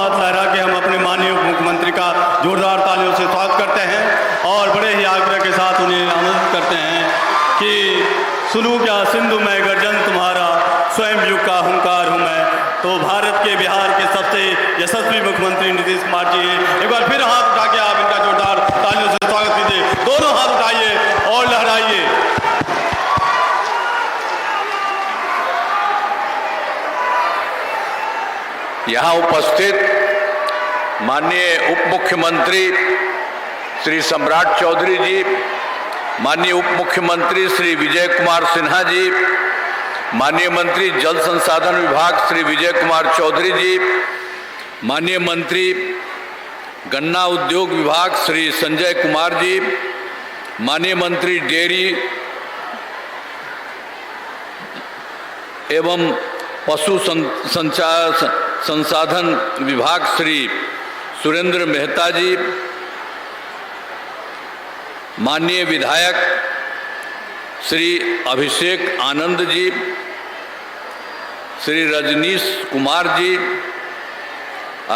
हाथ लहरा के हम अपने माननीय मुख्यमंत्री का जोरदार तालियों से स्वागत करते हैं और बड़े ही आग्रह के साथ उन्हें आमंत्रित करते हैं कि सुनूं क्या सिंधु में गर्जन तुम्हारा, स्वयं युग का हुंकार हूँ मैं। तो भारत के, बिहार के सबसे यशस्वी मुख्यमंत्री नीतीश कुमार जी हैं। एक बार फिर हाथ उठा के आप इनका जोरदार तालियों से स्वागत कीजिए। दोनों हाथ उठाइए और लहराइए। यहाँ उपस्थित माननीय उप मुख्यमंत्री श्री सम्राट चौधरी जी, माननीय उप मुख्यमंत्री श्री विजय कुमार सिन्हा जी, माननीय मंत्री जल संसाधन विभाग श्री विजय कुमार चौधरी जी, माननीय मंत्री गन्ना उद्योग विभाग श्री संजय कुमार जी, माननीय मंत्री डेयरी एवं पशु संसाधन विभाग श्री सुरेंद्र मेहता जी, माननीय विधायक श्री अभिषेक आनंद जी, श्री रजनीश कुमार जी,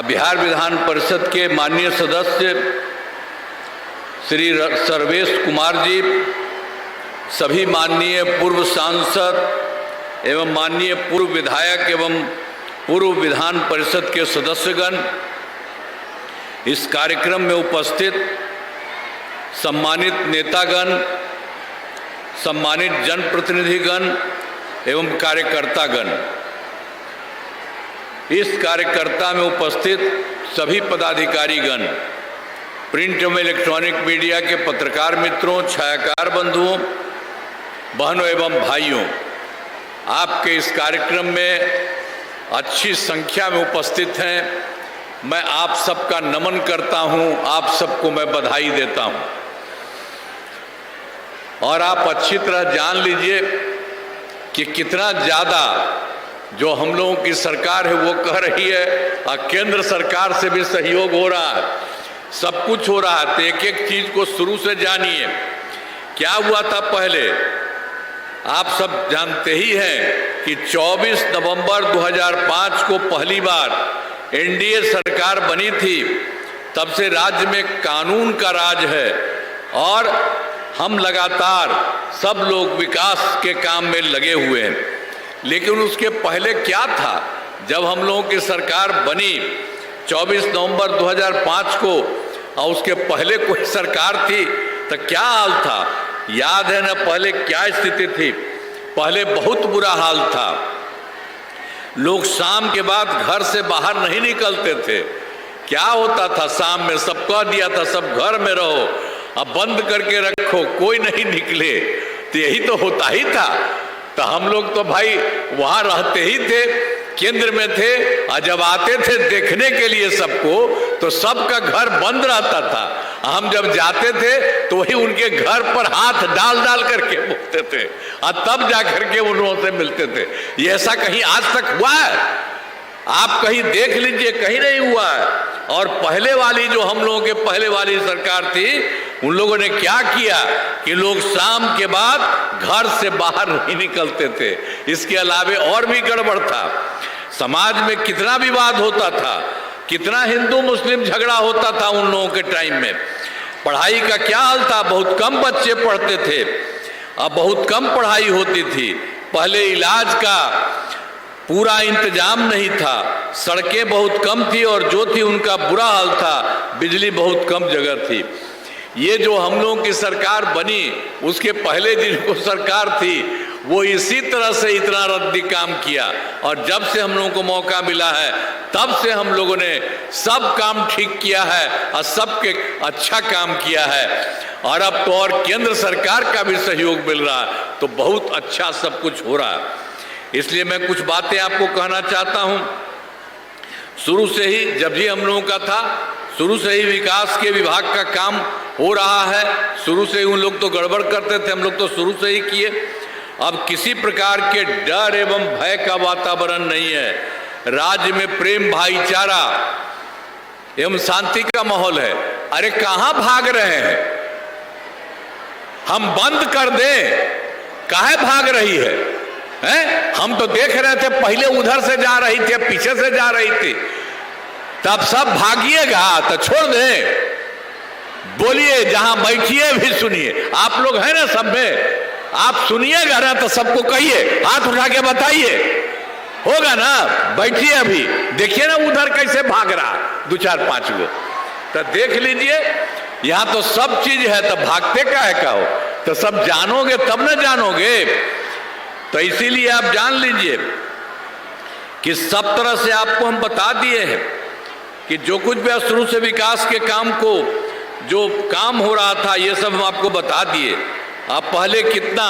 बिहार विधान परिषद के माननीय सदस्य श्री सर्वेश कुमार जी, सभी माननीय पूर्व सांसद एवं माननीय पूर्व विधायक एवं पूर्व विधान परिषद के सदस्यगण, इस कार्यक्रम में उपस्थित सम्मानित नेतागण, सम्मानित जनप्रतिनिधिगण एवं कार्यकर्तागण, इस कार्यकर्ता में उपस्थित सभी पदाधिकारीगण, प्रिंट एवं इलेक्ट्रॉनिक मीडिया के पत्रकार मित्रों, छायाकार बंधुओं, बहनों एवं भाइयों, आपके इस कार्यक्रम में अच्छी संख्या में उपस्थित हैं। मैं आप सबका नमन करता हूं, आप सबको मैं बधाई देता हूं। और आप अच्छी तरह जान लीजिए कि कितना ज़्यादा जो हम लोगों की सरकार है वो कह रही है, और केंद्र सरकार से भी सहयोग हो रहा है, सब कुछ हो रहा है। तो एक एक चीज़ को शुरू से जानिए। क्या हुआ था पहले, आप सब जानते ही हैं कि 24 नवंबर 2005 को पहली बार एनडीए सरकार बनी थी। तब से राज्य में कानून का राज है और हम लगातार सब लोग विकास के काम में लगे हुए हैं। लेकिन उसके पहले क्या था, जब हम लोगों की सरकार बनी 24 नवंबर 2005 को, और उसके पहले कोई सरकार थी तो क्या हाल था, याद है ना पहले क्या स्थिति थी? पहले बहुत बुरा हाल था। लोग शाम के बाद घर से बाहर नहीं निकलते थे। क्या होता था, शाम में सब कह दिया था सब घर में रहो, अब बंद करके रखो, कोई नहीं निकले। तो यही तो होता ही था। तो हम लोग तो भाई वहां रहते ही थे, केंद्र में थे, और जब आते थे देखने के लिए सबको, तो सबका घर बंद रहता था। हम जब जाते थे तो वही उनके घर पर हाथ डाल डाल करके बोलते थे, और तब जा करके उनसे मिलते थे। ये ऐसा कहीं आज तक हुआ है? आप कहीं देख लीजिए, कहीं नहीं हुआ है। और पहले वाली जो हम लोगों के पहले वाली सरकार थी, उन लोगों ने क्या किया कि लोग शाम के बाद घर से बाहर नहीं निकलते थे। इसके अलावे और भी गड़बड़ था। समाज में कितना विवाद होता था, कितना हिंदू मुस्लिम झगड़ा होता था उन लोगों के टाइम में। पढ़ाई का क्या हाल था, बहुत कम बच्चे पढ़ते थे, अब बहुत कम पढ़ाई होती थी। पहले इलाज का पूरा इंतजाम नहीं था, सड़कें बहुत कम थी, और जो थी उनका बुरा हाल था, बिजली बहुत कम जगह थी। ये जो हम लोगों की सरकार बनी, उसके पहले दिन को सरकार थी, वो इसी तरह से इतना रद्दी काम किया। और जब से हम लोगों को मौका मिला है, तब से हम लोगों ने सब काम ठीक किया है और सबके अच्छा काम किया है। और अब तो और केंद्र सरकार का भी सहयोग मिल रहा है, तो बहुत अच्छा सब कुछ हो रहा है। इसलिए मैं कुछ बातें आपको कहना चाहता हूं। शुरू से ही जब भी हम लोगों का था, शुरू से ही विकास के विभाग का काम हो रहा है। शुरू से ही उन लोग तो गड़बड़ करते थे, हम लोग तो शुरू से ही किए। अब किसी प्रकार के डर एवं भय का वातावरण नहीं है। राज्य में प्रेम, भाईचारा एवं शांति का माहौल है। अरे कहां भाग रहे हैं? हम बंद कर दें, काहे भाग रही है? हैं? हम तो देख रहे थे, पहले उधर से जा रही थी, पीछे से जा रही थी। तब सब भागिएगा तो छोड़ दें? बोलिए, जहां बैठिए भी सुनिए। आप लोग हैं ना सब में, आप सुनिएगा ना तो सबको कहिए, हाथ उठा के बताइए, होगा ना? बैठिए, अभी देखिए ना उधर कैसे भाग रहा 2 4 5 गो, तो देख लीजिए। यहां तो सब चीज है, तो भागते का है का हो? तो सब जानोगे तब ना जानोगे। तो इसीलिए आप जान लीजिए कि सब तरह से आपको हम बता दिए हैं कि जो कुछ भी शुरू से विकास के काम को जो काम हो रहा था, ये सब हम आपको बता दिए। अब पहले कितना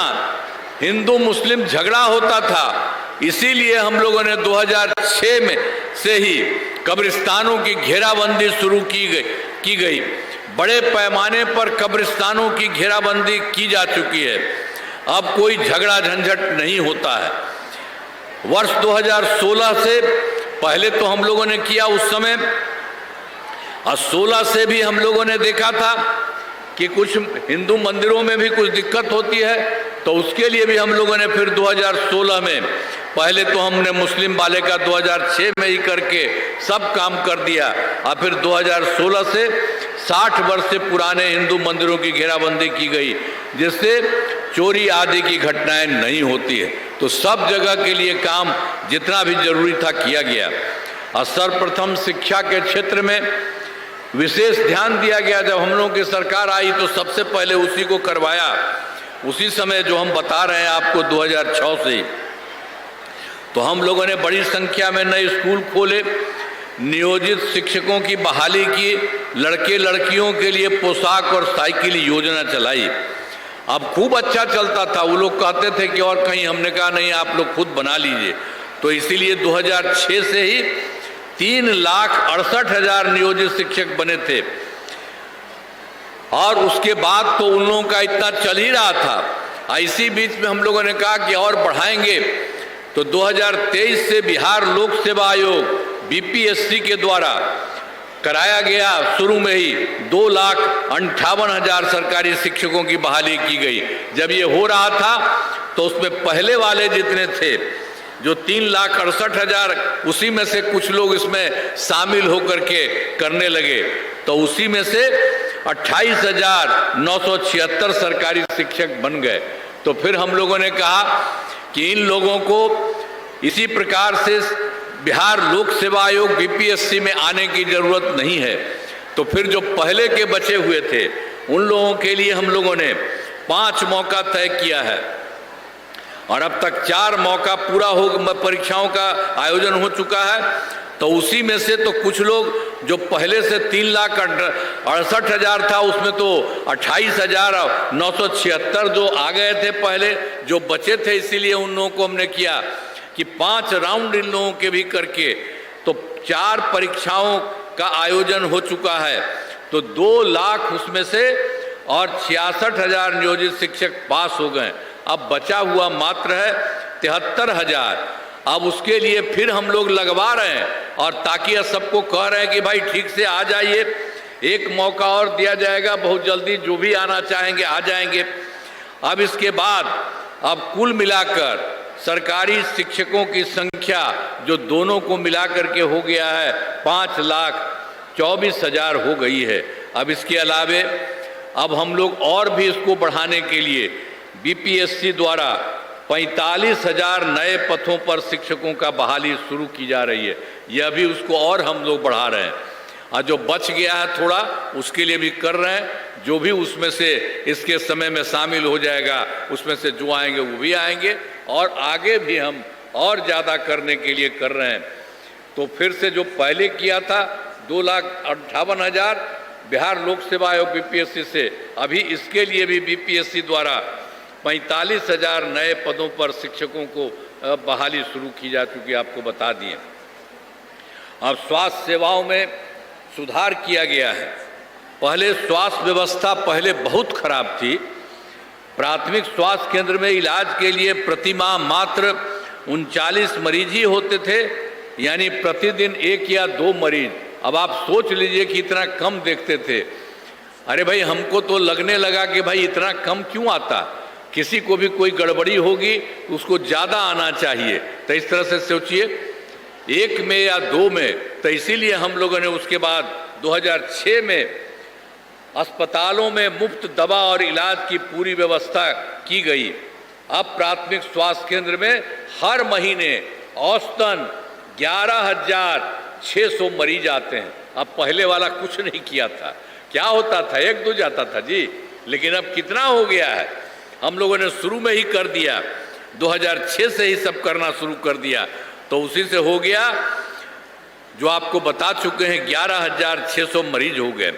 हिंदू मुस्लिम झगड़ा होता था, इसीलिए हम लोगों ने 2006 में से ही कब्रिस्तानों की घेराबंदी शुरू की गई। बड़े पैमाने पर कब्रिस्तानों की घेराबंदी की जा चुकी है। अब कोई झगड़ा झंझट नहीं होता है। वर्ष 2016 से पहले तो हम लोगों ने किया उस समय, और 16 से भी हम लोगों ने देखा था कि कुछ हिंदू मंदिरों में भी कुछ दिक्कत होती है, तो उसके लिए भी हम लोगों ने फिर 2016 में, पहले तो हमने मुस्लिम वाले का 2006 में ही करके सब काम कर दिया, और फिर 2016 से 60 वर्ष से पुराने हिंदू मंदिरों की घेराबंदी की गई, जिससे चोरी आदि की घटनाएं नहीं होती है। तो सब जगह के लिए काम जितना भी जरूरी था किया गया। और सर्वप्रथम शिक्षा के क्षेत्र में विशेष ध्यान दिया गया। जब हम लोगों की सरकार आई तो सबसे पहले उसी को करवाया। उसी समय जो हम बता रहे हैं आपको 2006 से, तो हम लोगों ने बड़ी संख्या में नए स्कूल खोले, नियोजित शिक्षकों की बहाली की, लड़के लड़कियों के लिए पोशाक और साइकिल योजना चलाई। अब खूब अच्छा चलता था। वो लोग कहते थे कि और कहीं, हमने कहा नहीं, आप लोग खुद बना लीजिए। तो इसीलिए 2006 से ही 3,68,000 नियोजित शिक्षक बने थे। और उसके बाद तो उन लोगों का इतना चल ही रहा था। इसी बीच में हम लोगों ने कहा कि और बढ़ाएंगे, तो 2023 से बिहार लोक सेवा आयोग बीपीएससी के द्वारा कराया गया। शुरू में ही 2,58,000 सरकारी शिक्षकों की बहाली की गई। जब ये हो रहा था तो उसमें पहले वाले जितने थे, जो 3,68,000, उसी में से कुछ लोग इसमें शामिल होकर के करने लगे, तो उसी में से 28,976 सरकारी शिक्षक बन गए। तो फिर हम लोगों ने कहा कि इन लोगों को इसी प्रकार से बिहार लोक सेवा आयोग बीपीएससी में आने की जरूरत नहीं है। तो फिर जो पहले के बचे हुए थे उन लोगों के लिए हम लोगों ने 5 मौका तय किया है, और अब तक 4 मौका पूरा हो, परीक्षाओं का आयोजन हो चुका है। तो उसी में से तो कुछ लोग जो पहले से 3,68,000 था, उसमें तो 28,976 जो आ गए थे पहले, जो बचे थे, इसीलिए उन लोगों को हमने किया कि 5 राउंड इन लोगों के भी करके, तो 4 परीक्षाओं का आयोजन हो चुका है। तो 2 लाख उसमें से और 66,000 नियोजित शिक्षक पास हो गए। अब बचा हुआ मात्र है 73,000। अब उसके लिए फिर हम लोग लगवा रहे हैं, और ताकि सबको कह रहे हैं कि भाई ठीक से आ जाइए, एक मौका और दिया जाएगा बहुत जल्दी, जो भी आना चाहेंगे आ जाएंगे। अब इसके बाद अब कुल मिलाकर सरकारी शिक्षकों की संख्या जो दोनों को मिलाकर के हो गया है 5,24,000 हो गई है। अब इसके अलावे अब हम लोग और भी इसको बढ़ाने के लिए बीपीएससी द्वारा 45,000 नए पथों पर शिक्षकों का बहाली शुरू की जा रही है। यह भी उसको और हम लोग बढ़ा रहे हैं, और जो बच गया है थोड़ा, उसके लिए भी कर रहे हैं। जो भी उसमें से इसके समय में शामिल हो जाएगा, उसमें से जो आएंगे वो भी आएंगे, और आगे भी हम और ज़्यादा करने के लिए कर रहे हैं। तो फिर से जो पहले किया था 2,58,000 बिहार लोक सेवा आयोग बीपीएससी से, अभी इसके लिए भी बीपीएससी द्वारा 45,000 नए पदों पर शिक्षकों को बहाली शुरू की जा चुकी है, आपको बता दिए। अब स्वास्थ्य सेवाओं में सुधार किया गया है। पहले स्वास्थ्य व्यवस्था पहले बहुत खराब थी। प्राथमिक स्वास्थ्य केंद्र में इलाज के लिए प्रतिमाह मात्र 39 मरीज ही होते थे, यानी प्रतिदिन 1 या 2 मरीज। अब आप सोच लीजिए कि इतना कम देखते थे। अरे भाई, हमको तो लगने लगा कि भाई इतना कम क्यों आता, किसी को भी कोई गड़बड़ी होगी उसको ज़्यादा आना चाहिए। तो इस तरह से सोचिए, 1 में या 2 में, तो तो इसीलिए हम लोगों ने उसके बाद 2006 में अस्पतालों में मुफ्त दवा और इलाज की पूरी व्यवस्था की गई। अब प्राथमिक स्वास्थ्य केंद्र में हर महीने औसतन 11,600 मरीज आते हैं। अब पहले वाला कुछ नहीं किया था, क्या होता था, एक दो जाता था जी, लेकिन अब कितना हो गया है। हम लोगों ने शुरू में ही कर दिया, 2006 से ही सब करना शुरू कर दिया, तो उसी से हो गया। जो आपको बता चुके हैं 11,600 मरीज हो गए।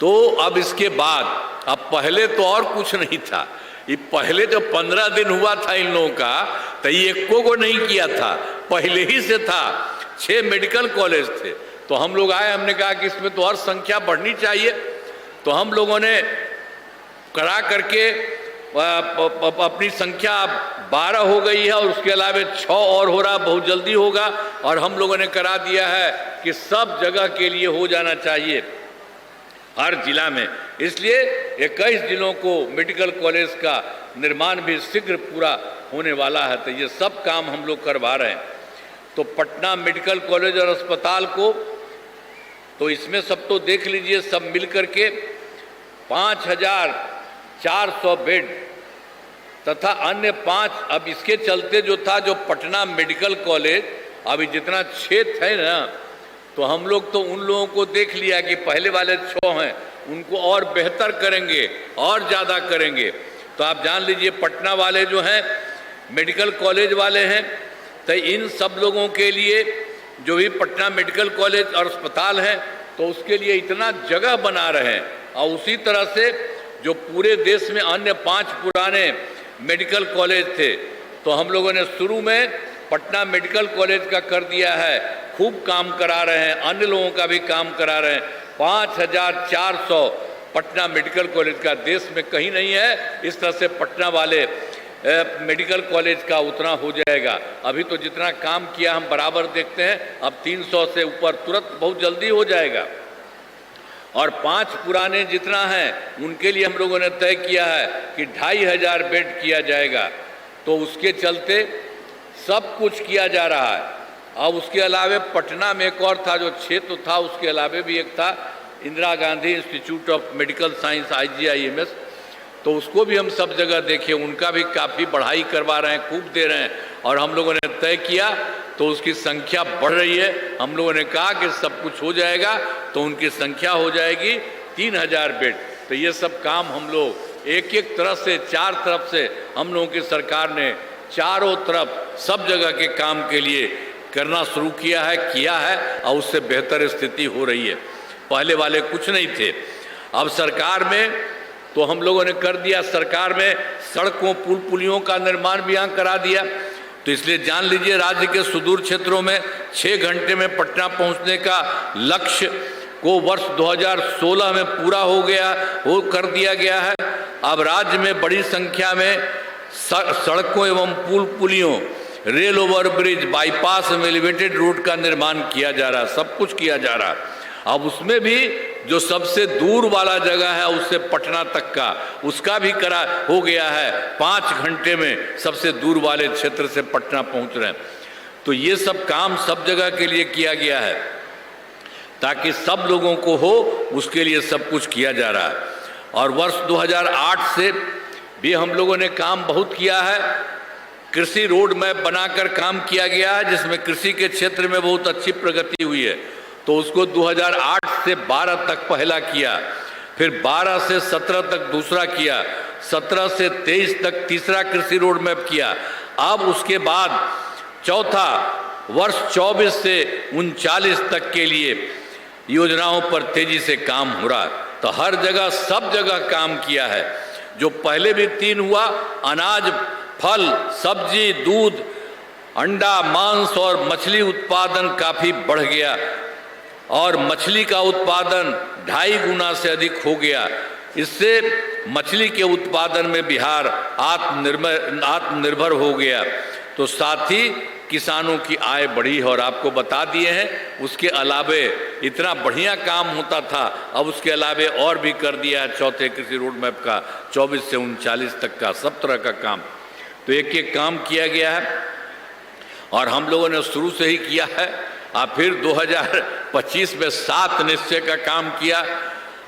तो अब इसके बाद, अब पहले तो और कुछ नहीं था, ये पहले जो 15 दिन हुआ था इन लोगों का, तो ये एको को नहीं किया था, पहले ही से था। 6 मेडिकल कॉलेज थे, तो हम लोग आए, हमने कहा कि इसमें तो और संख्या बढ़नी चाहिए। तो हम लोगों ने करा करके अपनी संख्या 12 हो गई है, और उसके अलावा 6 और हो रहा, बहुत जल्दी होगा। और हम लोगों ने करा दिया है कि सब जगह के लिए हो जाना चाहिए, हर जिला में। इसलिए 21 जिलों को मेडिकल कॉलेज का निर्माण भी शीघ्र पूरा होने वाला है। तो ये सब काम हम लोग करवा रहे हैं। तो पटना मेडिकल कॉलेज और अस्पताल को, तो इसमें सब तो देख लीजिए, सब मिलकर के 5,400 बेड तथा अन्य 5, अब इसके चलते जो था, जो पटना मेडिकल कॉलेज अभी जितना क्षेत्र है ना, तो हम लोग तो उन लोगों को देख लिया कि पहले वाले 6 हैं, उनको और बेहतर करेंगे और ज़्यादा करेंगे। तो आप जान लीजिए, पटना वाले जो हैं मेडिकल कॉलेज वाले हैं, तो इन सब लोगों के लिए जो भी पटना मेडिकल कॉलेज और अस्पताल है, तो उसके लिए इतना जगह बना रहे हैं। और उसी तरह से जो पूरे देश में अन्य 5 पुराने मेडिकल कॉलेज थे, तो हम लोगों ने शुरू में पटना मेडिकल कॉलेज का कर दिया है, खूब काम करा रहे हैं, अन्य लोगों का भी काम करा रहे हैं। 5,400 पटना मेडिकल कॉलेज का देश में कहीं नहीं है। इस तरह से पटना वाले मेडिकल कॉलेज का उतना हो जाएगा। अभी तो जितना काम किया हम बराबर देखते हैं, अब 300 से ऊपर तुरंत बहुत जल्दी हो जाएगा। और 5 पुराने जितना हैं, उनके लिए हम लोगों ने तय किया है कि 2,500 बेड किया जाएगा। तो उसके चलते सब कुछ किया जा रहा है। और उसके अलावे पटना में एक और था, जो क्षेत्र था, उसके अलावे भी एक था Indira Gandhi institute of medical science, IGIMS, तो उसको भी हम सब जगह देखे, उनका भी काफ़ी बढ़ाई करवा रहे हैं, खूब दे रहे हैं। और हम लोगों ने तय किया, तो उसकी संख्या बढ़ रही है। हम लोगों ने कहा कि सब कुछ हो जाएगा, तो उनकी संख्या हो जाएगी 3,000 बेड। तो ये सब काम हम लोग एक एक तरफ से, 4 तरफ से हम लोगों की सरकार ने चारों तरफ सब जगह के काम के लिए करना शुरू किया है, और उससे बेहतर स्थिति हो रही है। पहले वाले कुछ नहीं थे। अब सरकार में तो हम लोगों ने कर दिया, सरकार में सड़कों, पुल पुलियों का निर्माण भी यहाँ करा दिया। तो इसलिए जान लीजिए, राज्य के सुदूर क्षेत्रों में 6 घंटे में पटना पहुँचने का लक्ष्य को वर्ष 2016 में पूरा हो कर दिया गया है। अब राज्य में बड़ी संख्या में सड़कों एवं पुल पुलियों, रेल ओवर ब्रिज, बाईपास एवं एलिवेटेड रोड का निर्माण किया जा रहा है, सब कुछ किया जा रहा है। अब उसमें भी जो सबसे दूर वाला जगह है, उससे पटना तक का, उसका भी हो गया है। 5 घंटे में सबसे दूर वाले क्षेत्र से पटना पहुंच रहे हैं। तो ये सब काम सब जगह के लिए किया गया है, ताकि सब लोगों को हो, उसके लिए सब कुछ किया जा रहा है। और वर्ष 2008 से भी हम लोगों ने काम बहुत किया है। कृषि रोड मैप बनाकर काम किया गया है, जिसमें कृषि के क्षेत्र में बहुत अच्छी प्रगति हुई है। तो उसको 2008 से 12 तक पहला किया, फिर 12 से 17 तक दूसरा किया, 17 से 23 तक तीसरा कृषि रोड मैप किया। अब उसके बाद चौथा वर्ष 24 से 39 तक के लिए योजनाओं पर तेजी से काम हो रहा है। तो हर जगह सब जगह काम किया है। जो पहले भी 3 हुआ, अनाज, फल, सब्जी, दूध, अंडा, मांस और मछली उत्पादन काफ़ी बढ़ गया, और मछली का उत्पादन 2.5 गुना से अधिक हो गया। इससे मछली के उत्पादन में बिहार आत्मनिर्भर हो गया। तो साथ ही किसानों की आय बढ़ी है। और आपको बता दिए हैं, उसके अलावे इतना बढ़िया काम होता था, अब उसके अलावे और भी कर दिया है चौथे कृषि रोड मैप का, 24 से 39 तक का सब तरह का काम। तो एक एक काम किया गया है, और हम लोगों ने शुरू से ही किया है। और फिर 2025 में 7 निश्चय का काम किया,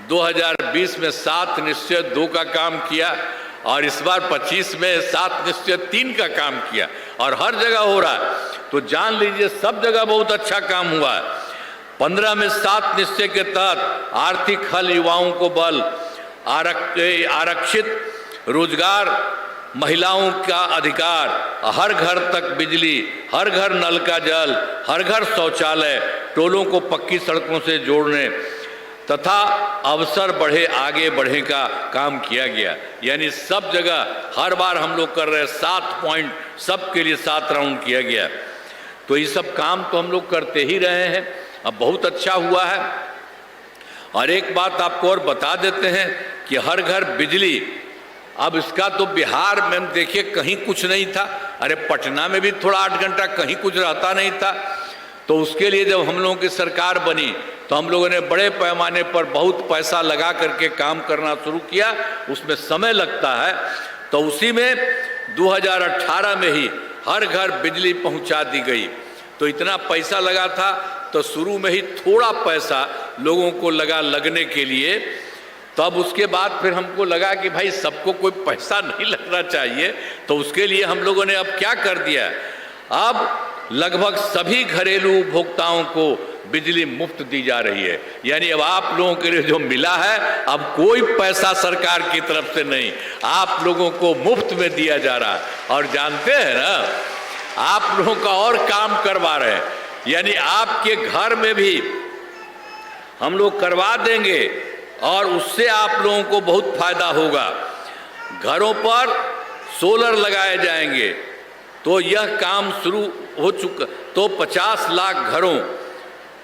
2020 में 7 निश्चय 2 का काम किया, और इस बार 25 में 7 निश्चय 3 का काम किया, और हर जगह हो रहा है। तो जान लीजिए सब जगह बहुत अच्छा काम हुआ है। 15 में 7 निश्चय के तहत आर्थिक हल, युवाओं को बल, आरक्षित रोजगार, महिलाओं का अधिकार, हर घर तक बिजली, हर घर नल का जल, हर घर शौचालय, टोलों को पक्की सड़कों से जोड़ने तथा अवसर बढ़े, आगे बढ़े का काम किया गया। यानी सब जगह हर बार हम लोग कर रहे हैं, 7 पॉइंट सबके लिए 7 राउंड किया गया। तो ये सब काम तो हम लोग करते ही रहे हैं, अब बहुत अच्छा हुआ है। और एक बात आपको और बता देते हैं कि हर घर बिजली, अब इसका तो बिहार में देखिए कहीं कुछ नहीं था, अरे पटना में भी थोड़ा 8 घंटा कहीं कुछ रहता नहीं था। तो उसके लिए जब हम लोगों की सरकार बनी तो हम लोगों ने बड़े पैमाने पर बहुत पैसा लगा करके काम करना शुरू किया। उसमें समय लगता है, तो उसी में 2018 में ही हर घर बिजली पहुंचा दी गई। तो इतना पैसा लगा था, तो शुरू में ही थोड़ा पैसा लोगों को लगा लगने के लिए। तब उसके बाद फिर हमको लगा कि भाई सबको कोई पैसा नहीं लगना चाहिए, तो उसके लिए हम लोगों ने अब क्या कर दिया, अब लगभग सभी घरेलू उपभोक्ताओं को बिजली मुफ्त दी जा रही है। यानी अब आप लोगों के लिए जो मिला है, अब कोई पैसा सरकार की तरफ से नहीं, आप लोगों को मुफ्त में दिया जा रहा है। और जानते हैं ना, आप लोगों का और काम करवा रहे हैं, यानी आपके घर में भी हम लोग करवा देंगे और उससे आप लोगों को बहुत फायदा होगा। घरों पर सोलर लगाए जाएंगे, तो यह काम शुरू हो चुका। तो 50 लाख घरों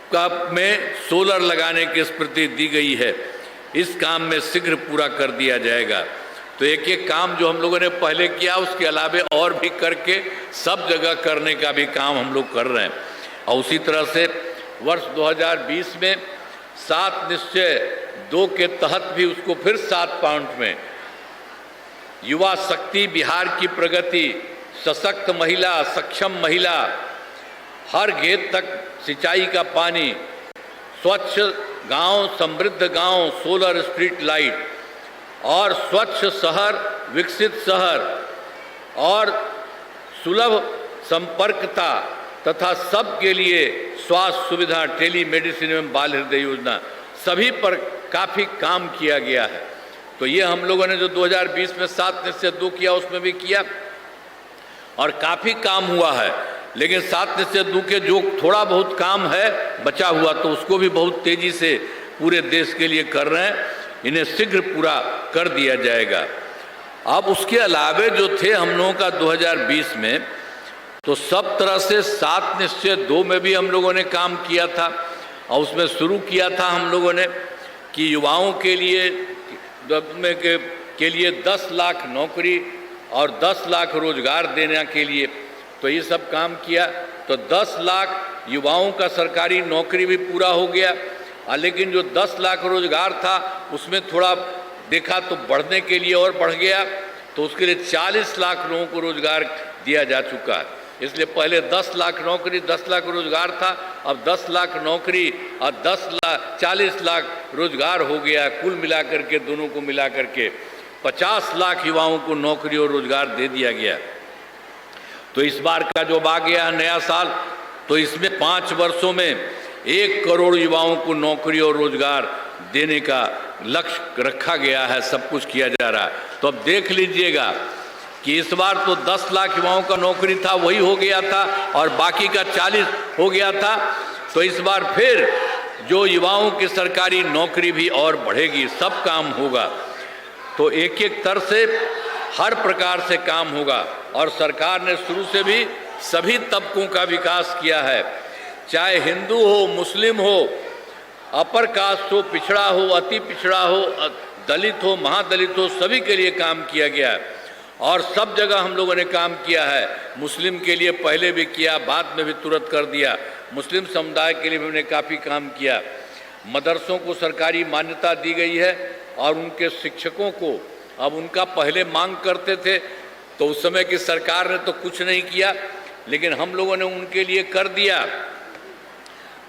का में सोलर लगाने की स्वीकृति दी गई है। इस काम में शीघ्र पूरा कर दिया जाएगा। तो एक एक काम जो हम लोगों ने पहले किया, उसके अलावे और भी करके सब जगह करने का भी काम हम लोग कर रहे हैं। और उसी तरह से वर्ष 2020 में 7 निश्चय 2 के तहत भी उसको फिर 7 पॉइंट में युवा शक्ति, बिहार की प्रगति, सशक्त महिला, सक्षम महिला, हर घेत तक सिंचाई का पानी, स्वच्छ गांव, समृद्ध गांव, सोलर स्ट्रीट लाइट, और स्वच्छ शहर, विकसित शहर, और सुलभ संपर्कता तथा सबके लिए स्वास्थ्य सुविधा, टेलीमेडिसिन एवं बाल हृदय योजना, सभी पर काफ़ी काम किया गया है। तो ये हम लोगों ने जो 2020 में 7 निश्चय 2 किया, उसमें भी किया और काफ़ी काम हुआ है। लेकिन 7 निश्चय 2 के जो थोड़ा बहुत काम है बचा हुआ, तो उसको भी बहुत तेज़ी से पूरे देश के लिए कर रहे हैं। इन्हें शीघ्र पूरा कर दिया जाएगा। अब उसके अलावे जो थे हम लोगों का 2020 में, तो सब तरह से 7 निश्चय 2 में भी हम लोगों ने काम किया था। और उसमें शुरू किया था हम लोगों ने कि युवाओं के लिए 10 लाख नौकरी और 10 लाख रोजगार देने के लिए, तो ये सब काम किया। तो 10 लाख युवाओं का सरकारी नौकरी भी पूरा हो गया। लेकिन जो 10 लाख रोजगार था, उसमें थोड़ा देखा तो बढ़ने के लिए और बढ़ गया, तो उसके लिए 40 लाख लोगों को रोजगार दिया जा चुका है। इसलिए पहले 10 लाख नौकरी, 10 लाख रोजगार था, अब 10 लाख नौकरी और 40 लाख रोजगार हो गया। कुल मिलाकर के, दोनों को मिलाकर के 50 लाख युवाओं को नौकरी और रोजगार दे दिया गया। तो इस बार का जो आ गया नया साल, तो इसमें 5 वर्षों में 1 करोड़ युवाओं को नौकरी और रोजगार देने का लक्ष्य रखा गया है। सब कुछ किया जा रहा है। तो अब देख लीजिएगा कि इस बार तो 10 लाख युवाओं का नौकरी था, वही हो गया था, और बाकी का 40 हो गया था। तो इस बार फिर जो युवाओं की सरकारी नौकरी भी और बढ़ेगी, सब काम होगा। तो एक एक तरह से हर प्रकार से काम होगा। और सरकार ने शुरू से भी सभी तबकों का विकास किया है, चाहे हिंदू हो, मुस्लिम हो, अपर कास्ट हो, पिछड़ा हो, अति पिछड़ा हो, दलित हो, महादलित हो, सभी के लिए काम किया गया है। और सब जगह हम लोगों ने काम किया है। मुस्लिम के लिए पहले भी किया, बाद में भी तुरंत कर दिया। मुस्लिम समुदाय के लिए भी हमने काफ़ी काम किया। मदरसों को सरकारी मान्यता दी गई है, और उनके शिक्षकों को, अब उनका पहले मांग करते थे तो उस समय की सरकार ने तो कुछ नहीं किया, लेकिन हम लोगों ने उनके लिए कर दिया।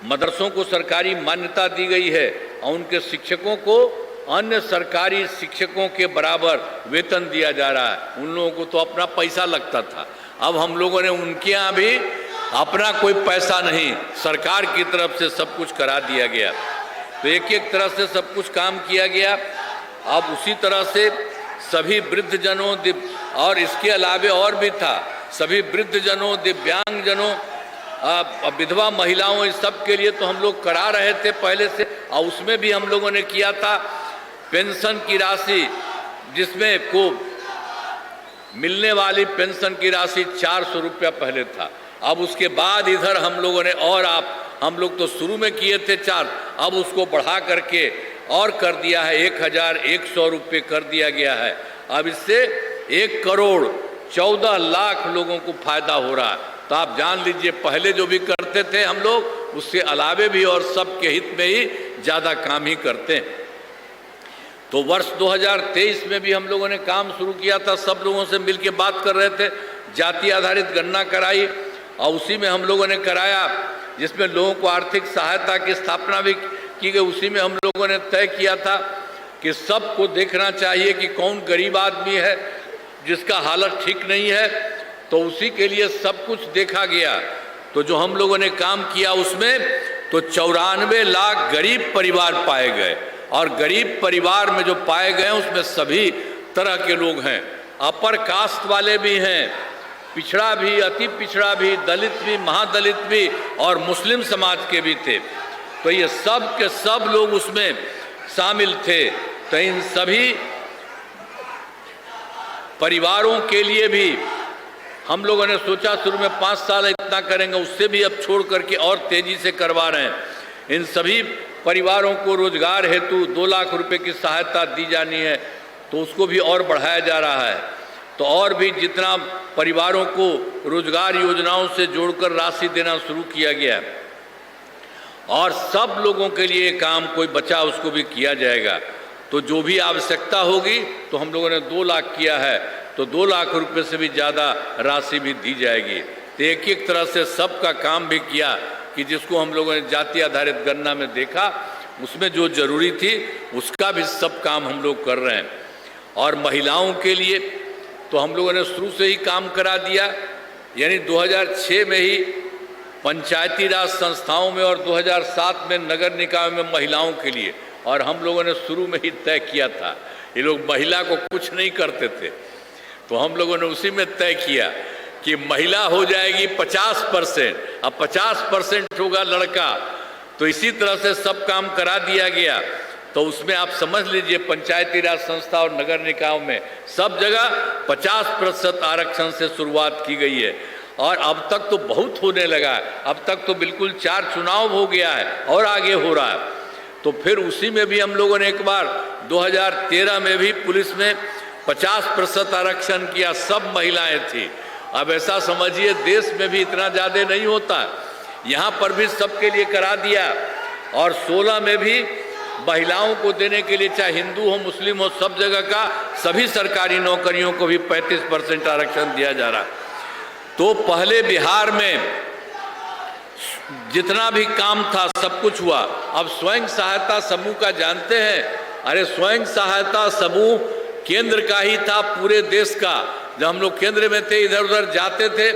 मदरसों को सरकारी मान्यता दी गई है और उनके शिक्षकों को अन्य सरकारी शिक्षकों के बराबर वेतन दिया जा रहा है। उन लोगों को तो अपना पैसा लगता था, अब हम लोगों ने उनके यहाँ भी अपना कोई पैसा नहीं, सरकार की तरफ से सब कुछ करा दिया गया। तो एक एक तरह से सब कुछ काम किया गया। अब उसी तरह से सभी वृद्धजनों और इसके अलावे और भी था, सभी वृद्धजनों, दिव्यांगजनों, विधवा महिलाओं, इस सब के लिए तो हम लोग करा रहे थे पहले से। और उसमें भी हम लोगों ने किया था पेंशन की राशि, जिसमें को मिलने वाली पेंशन की राशि 400 रुपया पहले था। अब उसके बाद इधर हम लोगों ने और हम लोग तो शुरू में किए थे 4, अब उसको बढ़ा करके और कर दिया है 1100 रुपये कर दिया गया है। अब इससे 1 करोड़ 14 लाख लोगों को फायदा हो रहा है। तो आप जान लीजिए पहले जो भी करते थे हम लोग, उससे अलावे भी और सबके हित में ही ज़्यादा काम ही करते हैं। तो वर्ष 2023 में भी हम लोगों ने काम शुरू किया था, सब लोगों से मिलकर बात कर रहे थे, जाति आधारित गणना कराई और उसी में हम लोगों ने कराया, जिसमें लोगों को आर्थिक सहायता की स्थापना भी की गई। उसी में हम लोगों ने तय किया था कि सबको देखना चाहिए कि कौन गरीब आदमी है जिसका हालत ठीक नहीं है, तो उसी के लिए सब कुछ देखा गया। तो जो हम लोगों ने काम किया उसमें तो 94 लाख गरीब परिवार पाए गए, और गरीब परिवार में जो पाए गए उसमें सभी तरह के लोग हैं, अपर कास्ट वाले भी हैं, पिछड़ा भी, अति पिछड़ा भी, दलित भी, महादलित भी और मुस्लिम समाज के भी थे। तो ये सब के सब लोग उसमें शामिल थे। तो इन सभी परिवारों के लिए भी हम लोगों ने सोचा शुरू में 5 साल इतना करेंगे, उससे भी अब छोड़ करके और तेजी से करवा रहे हैं। इन सभी परिवारों को रोजगार हेतु 2 लाख रुपए की सहायता दी जानी है, तो उसको भी और बढ़ाया जा रहा है। तो और भी जितना परिवारों को रोजगार योजनाओं से जोड़कर राशि देना शुरू किया गया, और सब लोगों के लिए काम कोई बचा उसको भी किया जाएगा। तो जो भी आवश्यकता होगी, तो हम लोगों ने 2 लाख किया है, तो 2 लाख रुपए से भी ज़्यादा राशि भी दी जाएगी। तो एक एक तरह से सबका काम भी किया कि जिसको हम लोगों ने जाति आधारित गणना में देखा, उसमें जो जरूरी थी उसका भी सब काम हम लोग कर रहे हैं। और महिलाओं के लिए तो हम लोगों ने शुरू से ही काम करा दिया, यानी 2006 में ही पंचायती राज संस्थाओं में और 2007 में नगर निकाय में महिलाओं के लिए, और हम लोगों ने शुरू में ही तय किया था। ये लोग महिला को कुछ नहीं करते थे, तो हम लोगों ने उसी में तय किया कि महिला हो जाएगी 50%, अब 50% होगा लड़का। तो इसी तरह से सब काम करा दिया गया। तो उसमें आप समझ लीजिए पंचायती राज संस्था और नगर निकायों में सब जगह 50% आरक्षण से शुरुआत की गई है, और अब तक तो बहुत होने लगा है। अब तक तो बिल्कुल 4 चुनाव हो गया है और आगे हो रहा है। तो फिर उसी में भी हम लोगों ने एक बार 2013 में भी पुलिस में 50% आरक्षण किया, सब महिलाएं थी। अब ऐसा समझिए देश में भी इतना ज़्यादा नहीं होता, यहाँ पर भी सबके लिए करा दिया। और 16 में भी महिलाओं को देने के लिए, चाहे हिंदू हो मुस्लिम हो, सब जगह का सभी सरकारी नौकरियों को भी 35% आरक्षण दिया जा रहा। तो पहले बिहार में जितना भी काम था सब कुछ हुआ। अब स्वयं सहायता समूह का जानते हैं, अरे स्वयं सहायता समूह केंद्र का ही था, पूरे देश का। जब हम लोग केंद्र में थे, इधर उधर जाते थे,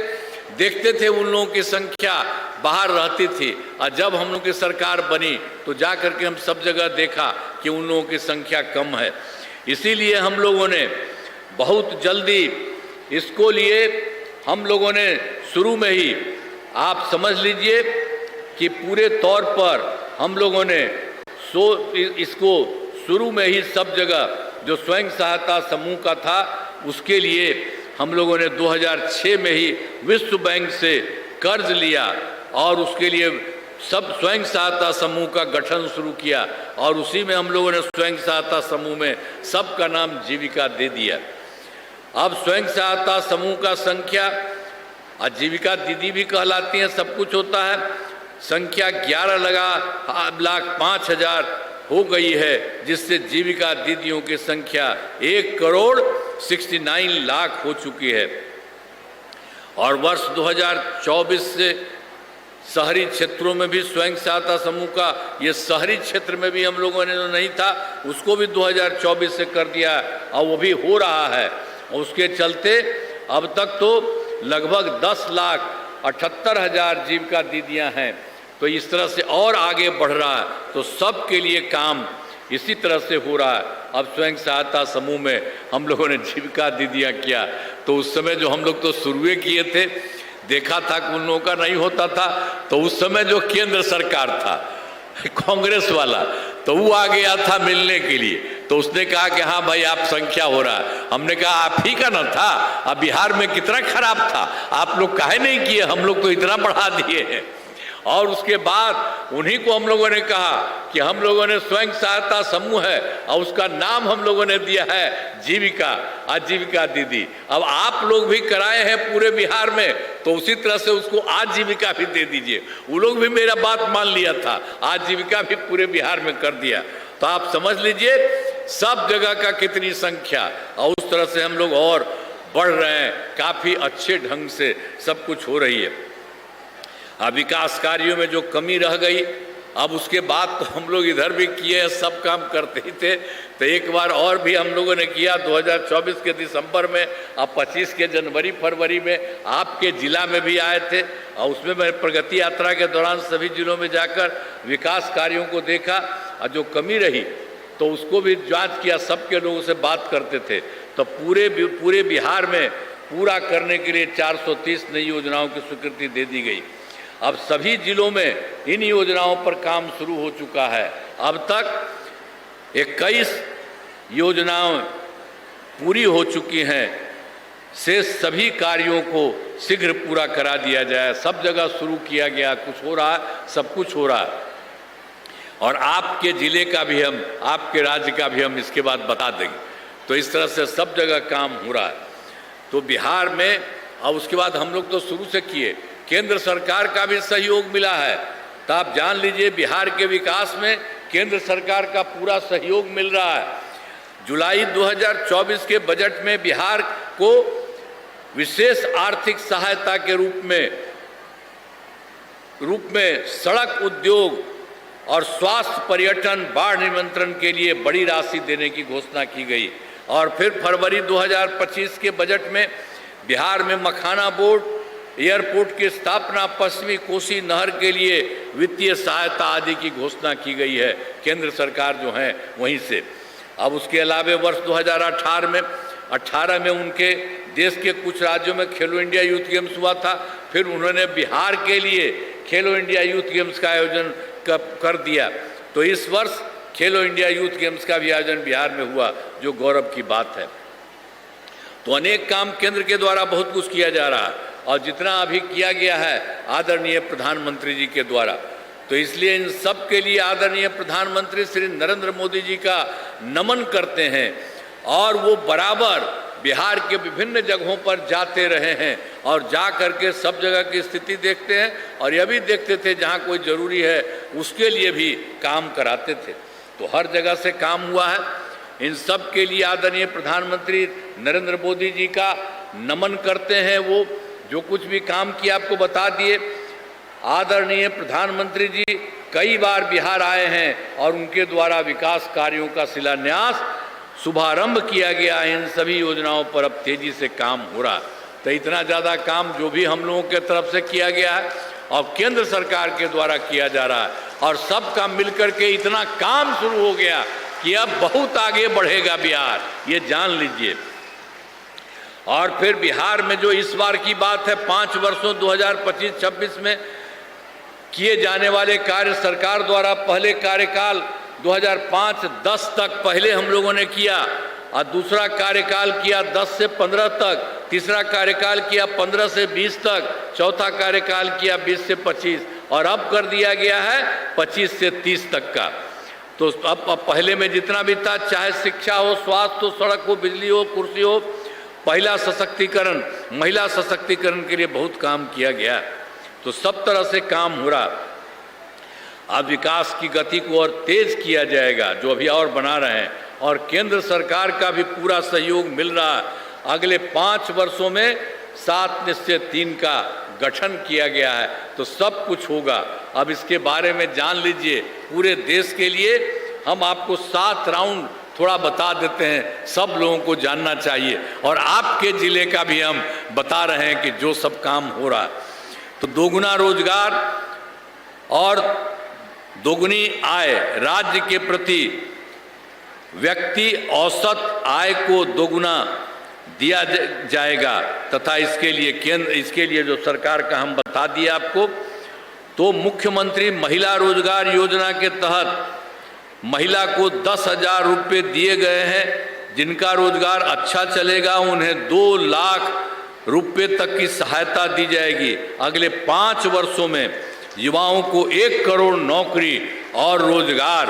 देखते थे उन लोगों की संख्या बाहर रहती थी, और जब हम लोग की सरकार बनी तो जा करके हम सब जगह देखा कि उन लोगों की संख्या कम है। इसीलिए हम लोगों ने बहुत जल्दी इसको लिए, हम लोगों ने शुरू में ही, आप समझ लीजिए कि पूरे तौर पर हम लोगों ने इसको शुरू में ही सब जगह जो स्वयं सहायता समूह का था उसके लिए हम लोगों ने 2006 में ही विश्व बैंक से कर्ज लिया, और उसके लिए सब स्वयं सहायता समूह का गठन शुरू किया, और उसी में हम लोगों ने स्वयं सहायता समूह में सबका नाम जीविका दे दिया। अब स्वयं सहायता समूह का संख्या, आजीविका दीदी भी कहलाती हैं, सब कुछ होता है, संख्या 11,05,000 हो गई है, जिससे जीविका दीदियों की संख्या 1,69 लाख हो चुकी है। और वर्ष 2024 शहरी क्षेत्रों में भी स्वयं सहायता समूह का, ये शहरी क्षेत्र में भी हम लोगों ने जो नहीं था उसको भी 2024 से कर दिया और वो भी हो रहा है। और उसके चलते अब तक तो लगभग 10,78,000 जीविका दीदियाँ हैं। तो इस तरह से और आगे बढ़ रहा है। तो सबके लिए काम इसी तरह से हो रहा है। अब स्वयं सहायता समूह में हम लोगों ने जीविका दीदियाँ किया, तो उस समय जो हम लोग तो शुरुए किए थे, देखा था कि उन लोगों का नहीं होता था, तो उस समय जो केंद्र सरकार था कांग्रेस वाला, तो वो आ गया था मिलने के लिए। तो उसने कहा कि हाँ भाई आप संख्या हो रहा है। हमने कहा आप ही का ना था, अब बिहार में कितना खराब था, आप लोग काहे नहीं किए, हम लोग तो इतना बढ़ा दिए हैं। और उसके बाद उन्हीं को हम लोगों ने कहा कि हम लोगों ने स्वयं सहायता समूह है और उसका नाम हम लोगों ने दिया है जीविका, आजीविका दीदी। अब आप लोग भी कराए हैं पूरे बिहार में, तो उसी तरह से उसको आजीविका भी दे दीजिए। वो लोग भी मेरा बात मान लिया था, आजीविका भी पूरे बिहार में कर दिया। तो आप समझ लीजिए सब जगह का कितनी संख्या, और उस तरह से हम लोग और बढ़ रहे हैं, काफी अच्छे ढंग से सब कुछ हो रही है। अब विकास कार्यों में जो कमी रह गई, अब उसके बाद तो हम लोग इधर भी किए, सब काम करते ही थे। तो एक बार और भी हम लोगों ने किया 2024 के दिसंबर में, अब 25 के जनवरी फरवरी में आपके जिला में भी आए थे, और उसमें मैं प्रगति यात्रा के दौरान सभी जिलों में जाकर विकास कार्यों को देखा, और जो कमी रही तो उसको भी जांच किया, सबके लोगों से बात करते थे। तो पूरे बिहार में पूरा करने के लिए 430 नई योजनाओं की स्वीकृति दे दी गई। अब सभी जिलों में इन योजनाओं पर काम शुरू हो चुका है। अब तक 21 योजनाएं पूरी हो चुकी हैं। से सभी कार्यों को शीघ्र पूरा करा दिया जाए। सब जगह शुरू किया गया, कुछ हो रहा है, सब कुछ हो रहा है। और आपके जिले का भी हम, आपके राज्य का भी हम इसके बाद बता देंगे। तो इस तरह से सब जगह काम हो रहा है। तो बिहार में, और उसके बाद हम लोग तो शुरू से किए, केंद्र सरकार का भी सहयोग मिला है। तो आप जान लीजिए बिहार के विकास में केंद्र सरकार का पूरा सहयोग मिल रहा है। जुलाई 2024 के बजट में बिहार को विशेष आर्थिक सहायता के रूप में सड़क उद्योग और स्वास्थ्य, पर्यटन, बाढ़ नियंत्रण के लिए बड़ी राशि देने की घोषणा की गई। और फिर फरवरी 2025 के बजट में बिहार में मखाना बोर्ड, एयरपोर्ट की स्थापना, पश्चिमी कोसी नहर के लिए वित्तीय सहायता आदि की घोषणा की गई है केंद्र सरकार जो है वहीं से। अब उसके अलावा वर्ष 2018 में उनके देश के कुछ राज्यों में खेलो इंडिया यूथ गेम्स हुआ था। फिर उन्होंने बिहार के लिए खेलो इंडिया यूथ गेम्स का आयोजन कर दिया। तो इस वर्ष खेलो इंडिया यूथ गेम्स का भी आयोजन बिहार में हुआ, जो गौरव की बात है। तो अनेक काम केंद्र के द्वारा बहुत कुछ किया जा रहा है, और जितना अभी किया गया है आदरणीय प्रधानमंत्री जी के द्वारा। तो इसलिए इन सब के लिए आदरणीय प्रधानमंत्री श्री नरेंद्र मोदी जी का नमन करते हैं। और वो बराबर बिहार के विभिन्न जगहों पर जाते रहे हैं, और जा करके सब जगह की स्थिति देखते हैं, और यह भी देखते थे जहाँ कोई ज़रूरी है उसके लिए भी काम कराते थे। तो हर जगह से काम हुआ है। इन सब के लिए आदरणीय प्रधानमंत्री नरेंद्र मोदी जी का नमन करते हैं। वो जो कुछ भी काम किया आपको बता दिए। आदरणीय प्रधानमंत्री जी कई बार बिहार आए हैं, और उनके द्वारा विकास कार्यों का शिलान्यास, शुभारंभ किया गया। इन सभी योजनाओं पर अब तेजी से काम हो रहा है। तो इतना ज़्यादा काम जो भी हम लोगों के तरफ से किया गया है और केंद्र सरकार के द्वारा किया जा रहा है, और सब का मिलकर के इतना काम शुरू हो गया कि अब बहुत आगे बढ़ेगा बिहार, ये जान लीजिए। और फिर बिहार में जो इस बार की बात है, 5 वर्षों 2025-26 में किए जाने वाले कार्य सरकार द्वारा पहले कार्यकाल 2005-10 तक पहले हम लोगों ने किया, और दूसरा कार्यकाल किया 10 से 15 तक, तीसरा कार्यकाल किया 15 से 20 तक, चौथा कार्यकाल किया 20 से 25, और अब कर दिया गया है 25 से 30 तक का। तो अब पहले में जितना भी था, चाहे शिक्षा हो, स्वास्थ्य हो, सड़क हो, बिजली हो, कुर्सी हो, महिला सशक्तिकरण के लिए बहुत काम किया गया। तो सब तरह से काम हो रहा। अब विकास की गति को और तेज किया जाएगा, जो अभी और बना रहे हैं, और केंद्र सरकार का भी पूरा सहयोग मिल रहा है। अगले 5 वर्षों में 7 निश्चय 3 का गठन किया गया है, तो सब कुछ होगा। अब इसके बारे में जान लीजिए। पूरे देश के लिए हम आपको 7 राउंड थोड़ा बता देते हैं, सब लोगों को जानना चाहिए, और आपके जिले का भी हम बता रहे हैं कि जो सब काम हो रहा है। तो दोगुना रोजगार और दोगुनी आय, राज्य के प्रति व्यक्ति औसत आय को दोगुना दिया जाएगा, तथा इसके लिए जो सरकार का हम बता दिया आपको। तो मुख्यमंत्री महिला रोजगार योजना के तहत महिला को 10,000 रुपये दिए गए हैं। जिनका रोजगार अच्छा चलेगा उन्हें 2 लाख रुपये तक की सहायता दी जाएगी। अगले 5 वर्षों में युवाओं को 1 करोड़ नौकरी और रोजगार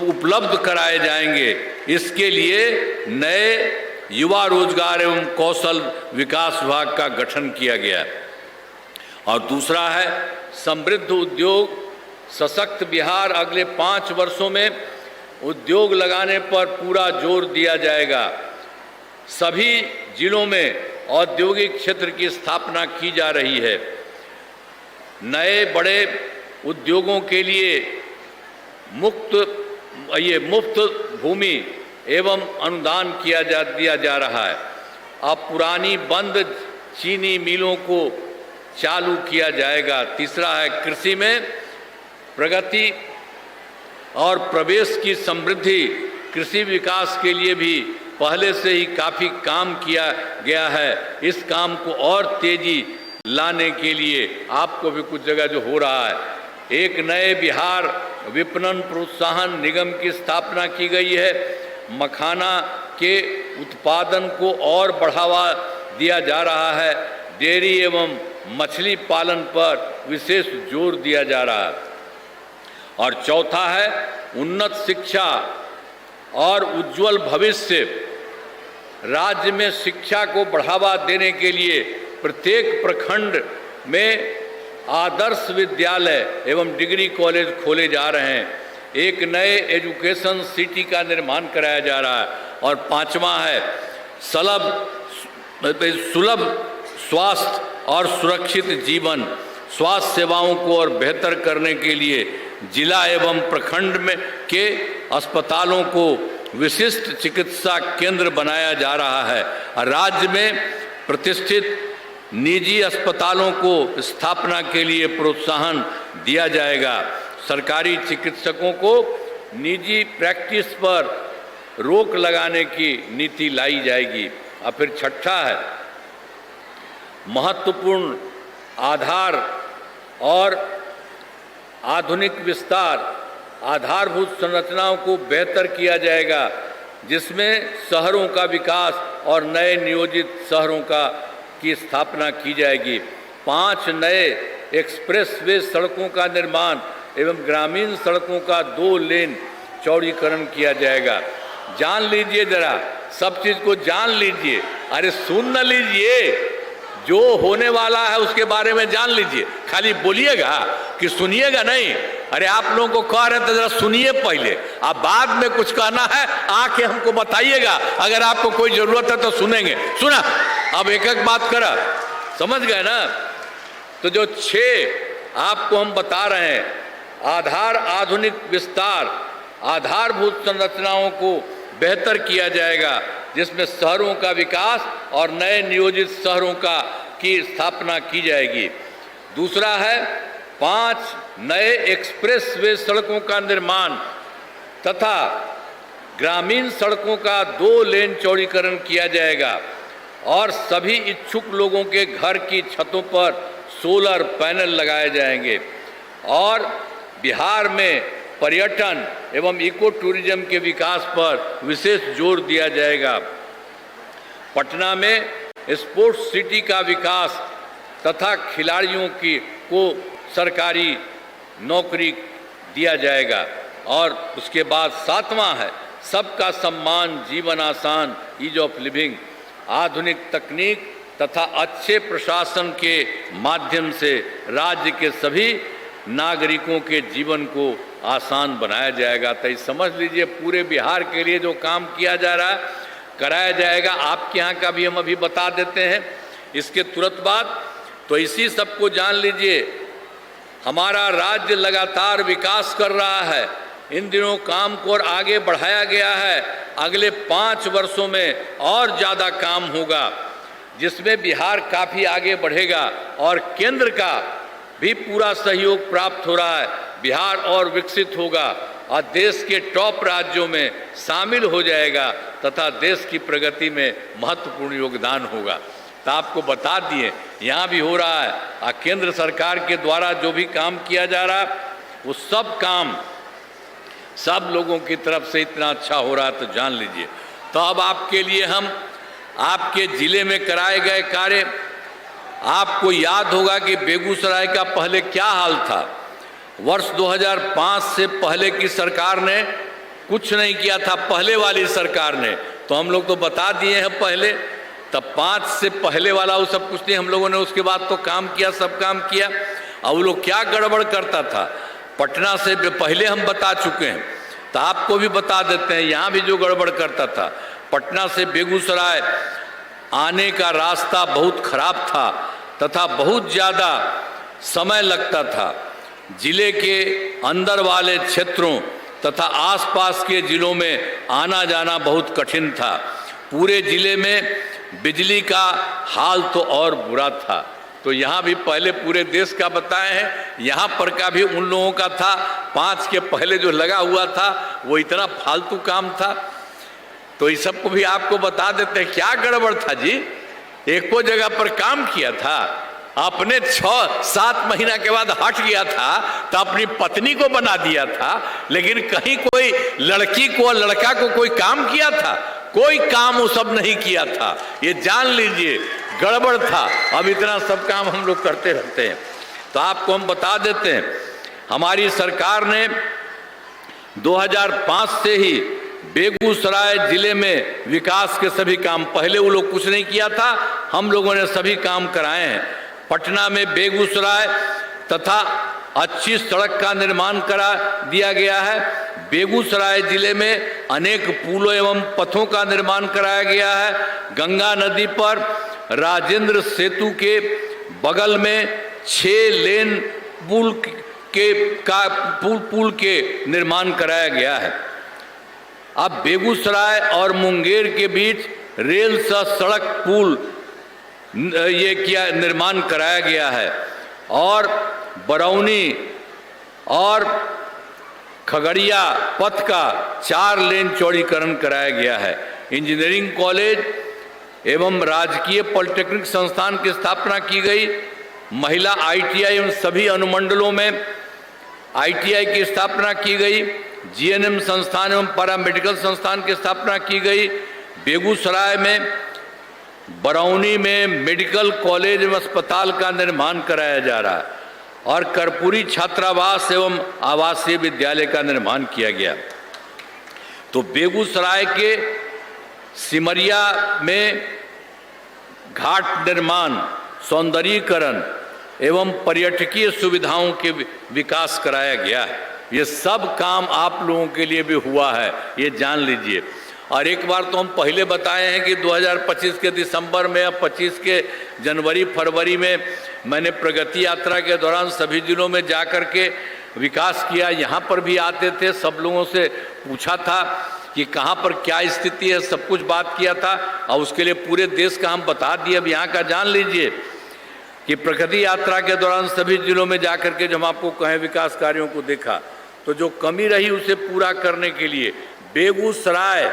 उपलब्ध कराए जाएंगे। इसके लिए नए युवा रोजगार एवं कौशल विकास विभाग का गठन किया गया। और दूसरा है समृद्ध उद्योग सशक्त बिहार। अगले 5 वर्षों में उद्योग लगाने पर पूरा जोर दिया जाएगा। सभी जिलों में औद्योगिक क्षेत्र की स्थापना की जा रही है। नए बड़े उद्योगों के लिए मुफ्त भूमि एवं अनुदान दिया जा रहा है। अब पुरानी बंद चीनी मिलों को चालू किया जाएगा। तीसरा है कृषि में प्रगति और प्रवेश की समृद्धि। कृषि विकास के लिए भी पहले से ही काफ़ी काम किया गया है। इस काम को और तेजी लाने के लिए आपको भी कुछ जगह जो हो रहा है, एक नए बिहार विपणन प्रोत्साहन निगम की स्थापना की गई है। मखाना के उत्पादन को और बढ़ावा दिया जा रहा है। डेयरी एवं मछली पालन पर विशेष जोर दिया जा रहा है। और चौथा है उन्नत शिक्षा और उज्जवल भविष्य। राज्य में शिक्षा को बढ़ावा देने के लिए प्रत्येक प्रखंड में आदर्श विद्यालय एवं डिग्री कॉलेज खोले जा रहे हैं। एक नए एजुकेशन सिटी का निर्माण कराया जा रहा है। और पांचवा है सुलभ स्वास्थ्य और सुरक्षित जीवन। स्वास्थ्य सेवाओं को और बेहतर करने के लिए जिला एवं प्रखंड में के अस्पतालों को विशिष्ट चिकित्सा केंद्र बनाया जा रहा है। राज्य में प्रतिष्ठित निजी अस्पतालों को स्थापना के लिए प्रोत्साहन दिया जाएगा। सरकारी चिकित्सकों को निजी प्रैक्टिस पर रोक लगाने की नीति लाई जाएगी। और फिर छठा है महत्वपूर्ण आधार और आधुनिक विस्तार। आधारभूत संरचनाओं को बेहतर किया जाएगा, जिसमें शहरों का विकास और नए नियोजित शहरों की स्थापना की जाएगी। 5 नए एक्सप्रेसवे सड़कों का निर्माण एवं ग्रामीण सड़कों का 2 लेन चौड़ीकरण किया जाएगा। जान लीजिए, जरा सब चीज को जान लीजिए। अरे सुन न लीजिए, जो होने वाला है उसके बारे में जान लीजिए। खाली बोलिएगा कि सुनिएगा नहीं। अरे आप लोगों को कह रहे थे जरा सुनिए पहले, अब बाद में कुछ कहना है आके हमको बताइएगा। अगर आपको कोई जरूरत है तो सुनेंगे। सुना, अब एक एक बात करा, समझ गए ना। तो जो 6 आपको हम बता रहे हैं, आधार आधुनिक विस्तार, आधारभूत संरचनाओं को बेहतर किया जाएगा, जिसमें शहरों का विकास और नए नियोजित शहरों की स्थापना की जाएगी। दूसरा है 5 नए एक्सप्रेसवे सड़कों का निर्माण तथा ग्रामीण सड़कों का 2 लेन चौड़ीकरण किया जाएगा। और सभी इच्छुक लोगों के घर की छतों पर सोलर पैनल लगाए जाएंगे। और बिहार में पर्यटन एवं इको टूरिज्म के विकास पर विशेष जोर दिया जाएगा। पटना में स्पोर्ट्स सिटी का विकास तथा खिलाड़ियों को सरकारी नौकरी दिया जाएगा। और उसके बाद 7वां है सबका सम्मान, जीवन आसान, ईज ऑफ लिविंग। आधुनिक तकनीक तथा अच्छे प्रशासन के माध्यम से राज्य के सभी नागरिकों के जीवन को आसान बनाया जाएगा। तो समझ लीजिए, पूरे बिहार के लिए जो काम किया जा रहा है कराया जाएगा। आपके यहाँ का भी हम अभी बता देते हैं। इसके तुरंत बाद तो इसी सबको जान लीजिए, हमारा राज्य लगातार विकास कर रहा है। इन दिनों काम को और आगे बढ़ाया गया है। अगले 5 वर्षों में और ज़्यादा काम होगा, जिसमें बिहार काफ़ी आगे बढ़ेगा और केंद्र का भी पूरा सहयोग प्राप्त हो रहा है। बिहार और विकसित होगा और देश के टॉप राज्यों में शामिल हो जाएगा तथा देश की प्रगति में महत्वपूर्ण योगदान होगा। तो आपको बता दिए यहाँ भी हो रहा है और केंद्र सरकार के द्वारा जो भी काम किया जा रहा है वो सब काम सब लोगों की तरफ से इतना अच्छा हो रहा है, तो जान लीजिए। तो अब आपके लिए हम आपके ज़िले में कराए गए कार्य, आपको याद होगा कि बेगूसराय का पहले क्या हाल था। वर्ष 2005 से पहले की सरकार ने कुछ नहीं किया था, पहले वाली सरकार ने, तो हम लोग तो बता दिए हैं पहले। तब 5 से पहले वाला वो सब कुछ नहीं, हम लोगों ने उसके बाद तो काम किया, सब काम किया। और वो लोग क्या गड़बड़ करता था, पटना से पहले हम बता चुके हैं, तो आपको भी बता देते हैं। यहाँ भी जो गड़बड़ करता था, पटना से बेगूसराय आने का रास्ता बहुत खराब था तथा बहुत ज़्यादा समय लगता था। जिले के अंदर वाले क्षेत्रों तथा आसपास के जिलों में आना जाना बहुत कठिन था। पूरे जिले में बिजली का हाल तो और बुरा था। तो यहाँ भी पहले पूरे देश का बताए हैं, यहाँ पर का भी उन लोगों का था। 5 के पहले जो लगा हुआ था वो इतना फालतू काम था। तो इस सब को भी आपको बता देते हैं क्या गड़बड़ था जी। एक को जगह पर काम किया था, अपने 6-7 महीना के बाद हट गया था, तो अपनी पत्नी को बना दिया था। लेकिन कहीं कोई लड़की को लड़का को कोई काम किया था? कोई काम वो सब नहीं किया था। ये जान लीजिए गड़बड़ था। अब इतना सब काम हम लोग करते रहते हैं। तो आपको हम बता देते हैं, हमारी सरकार ने 2005 से ही बेगूसराय जिले में विकास के सभी काम, पहले वो लोग कुछ नहीं किया था, हम लोगों ने सभी काम कराए हैं। पटना में बेगूसराय तथा अच्छी सड़क का निर्माण करा दिया गया है। बेगूसराय जिले में अनेक पुलों एवं पथों का निर्माण कराया गया है। गंगा नदी पर राजेंद्र सेतु के बगल में 6 लेन पुल के निर्माण कराया गया है। अब बेगूसराय और मुंगेर के बीच रेल सह सड़क पुल ये किया निर्माण कराया गया है। और बरौनी और खगड़िया पथ का 4 लेन चौड़ीकरण कराया गया है। इंजीनियरिंग कॉलेज एवं राजकीय पॉलिटेक्निक संस्थान की स्थापना की गई। महिला ITI एवं सभी अनुमंडलों में ITI की स्थापना की गई। GNM संस्थान एवं पैरामेडिकल संस्थान की स्थापना की गई। बेगूसराय में बरौनी में मेडिकल कॉलेज एवं अस्पताल का निर्माण कराया जा रहा है और कर्पूरी छात्रावास एवं आवासीय विद्यालय का निर्माण किया गया। तो बेगूसराय के सिमरिया में घाट निर्माण, सौंदर्यीकरण एवं पर्यटकीय सुविधाओं के विकास कराया गया है। ये सब काम आप लोगों के लिए भी हुआ है, ये जान लीजिए। और एक बार तो हम पहले बताए हैं कि 2025 के दिसंबर में या 25 के जनवरी फरवरी में मैंने प्रगति यात्रा के दौरान सभी जिलों में जा कर के विकास किया। यहाँ पर भी आते थे, सब लोगों से पूछा था कि कहाँ पर क्या स्थिति है, सब कुछ बात किया था और उसके लिए पूरे देश का हम बता दिए। अब यहाँ का जान लीजिए कि प्रगति यात्रा के दौरान सभी जिलों में जा कर के जब आपको कहें विकास कार्यों को देखा, तो जो कमी रही उसे पूरा करने के लिए बेगूसराय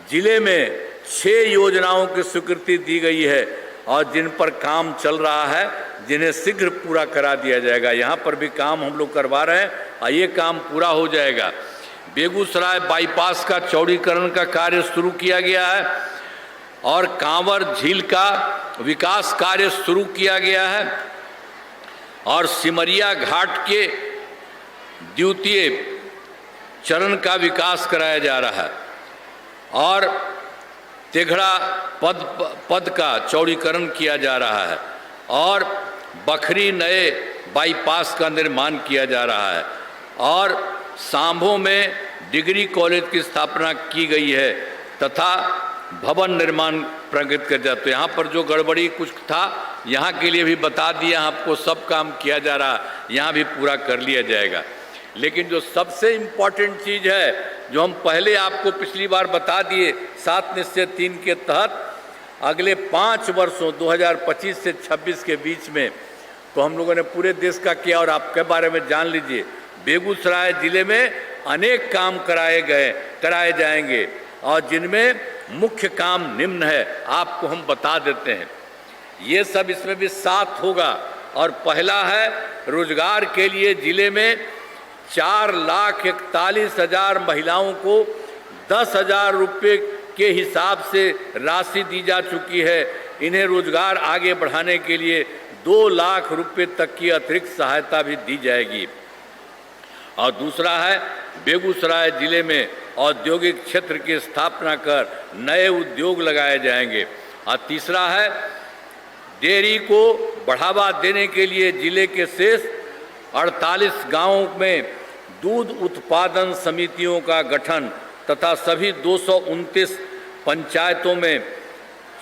जिले में 6 योजनाओं की स्वीकृति दी गई है और जिन पर काम चल रहा है, जिन्हें शीघ्र पूरा करा दिया जाएगा। यहाँ पर भी काम हम लोग करवा रहे हैं और ये काम पूरा हो जाएगा। बेगूसराय बाईपास का चौड़ीकरण का कार्य शुरू किया गया है और कांवर झील का विकास कार्य शुरू किया गया है और सिमरिया घाट के द्वितीय चरण का विकास कराया जा रहा है और तेघड़ा पद का चौड़ीकरण किया जा रहा है और बखरी नए बाईपास का निर्माण किया जा रहा है और सांभो में डिग्री कॉलेज की स्थापना की गई है तथा भवन निर्माण प्रगति कर जाए। तो यहाँ पर जो गड़बड़ी कुछ था, यहाँ के लिए भी बता दिया आपको, सब काम किया जा रहा, यहाँ भी पूरा कर लिया जाएगा। लेकिन जो सबसे इम्पॉर्टेंट चीज़ है, जो हम पहले आपको पिछली बार बता दिए 7 निश्चय 3 के तहत, अगले 5 वर्षों 2025 से 26 के बीच में तो हम लोगों ने पूरे देश का किया। और आपके बारे में जान लीजिए, बेगूसराय जिले में अनेक काम कराए जाएंगे, और जिनमें मुख्य काम निम्न है, आपको हम बता देते हैं। ये सब इसमें भी साथ होगा। और पहला है, रोजगार के लिए जिले में 4,41,000 महिलाओं को 10,000 रुपये के हिसाब से राशि दी जा चुकी है। इन्हें रोजगार आगे बढ़ाने के लिए 2 लाख रुपये तक की अतिरिक्त सहायता भी दी जाएगी। और दूसरा है, बेगूसराय जिले में औद्योगिक क्षेत्र की स्थापना कर नए उद्योग लगाए जाएंगे। और तीसरा है, डेयरी को बढ़ावा देने के लिए जिले के शेष 48 गांवों में दूध उत्पादन समितियों का गठन तथा सभी 229 पंचायतों में